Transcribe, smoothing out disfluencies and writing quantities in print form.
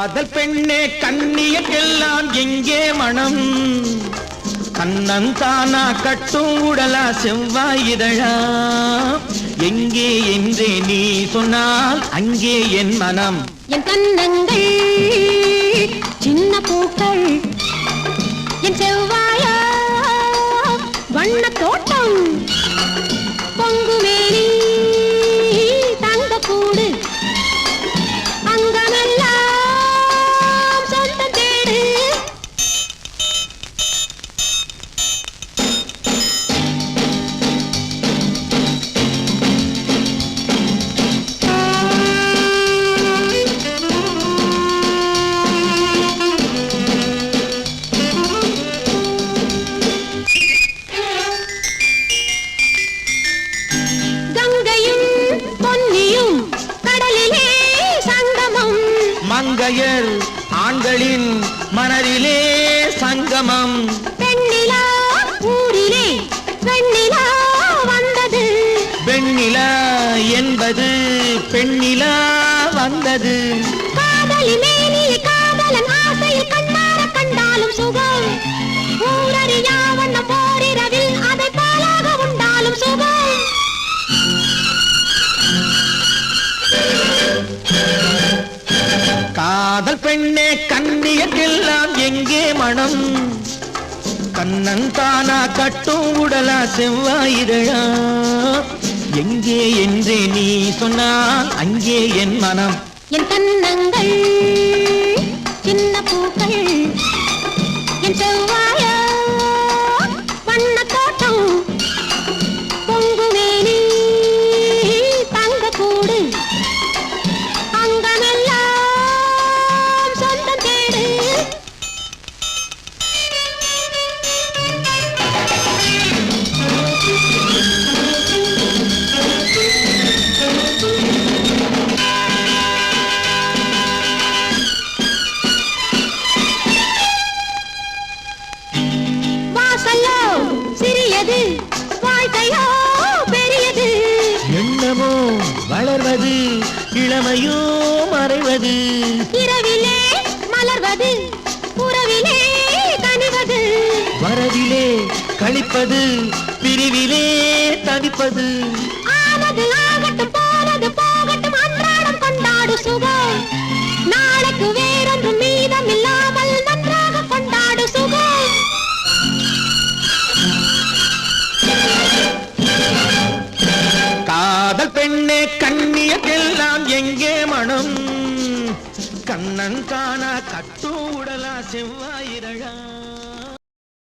காதல் பெண்ணே கண்ணியக்கெல்லாம் எங்கே மனம் கண்ணந்தானா கட்டும் உடலா செவ்வாய் இதழா எங்கே என்றே நீ சொன்னால் அங்கே என் மனம் என் கண்ணங்கள் சின்ன பூக்கள் என் செவ்வாயா வண்ண தோட்டம் பொங்குமேனி தங்க கூடு அங்கமெல்லாம் சொந்த தேடு மங்கையர் ஆண்களின் மனதிலே சங்கமம் பெண்ணிலா ஊரிலே வெண்ணிலா வந்தது வெண்ணிலா என்பது பெண்ணிலா வந்தது காதலி மேனியை காதலன் ஆசையில் கண்ணார கண்டாலும் சுகம் ஊரறியா வண்ண போரிரவில் அதை பாலாக உண்டாலும் சுகம் காதல் பெண்ணே கண்ணியக்கெல்லாம் எங்கே மனம் கண்ணன் தானா கட்டும் உடலா செவ்வாயிரழா எங்கே என்றே நீ சொன்னால் அங்கே என் மனம் என் கண்ணங்கள் சின்ன பூக்கள் என் செவ்வாயா வண்ண தோட்டம் பொங்குமேனி தங்க கூடு சிறியது வாழ்க்கையோ பெரியது எண்ணமோ வளர்வது இளமையோ மறைவது இரவிலே மலர்வது உறவிலே கனிவது வரவிலே கழிப்பது பிரிவிலே தவிப்பது ஆனது ஆகட்டும் போனது போகட்டும் அன்றாடம் கொண்டாடு சுகம் நாளைக்கு வேறொன்றும் மீதம் இல்லாமல் நன்றாக கொண்டாடு சுகம் காதல் பெண்ணே கண்ணியக்கெல்லாம் எங்கே மனம் கண்ணன் தானா கட்டும் உடலா செவ்வாயிரழா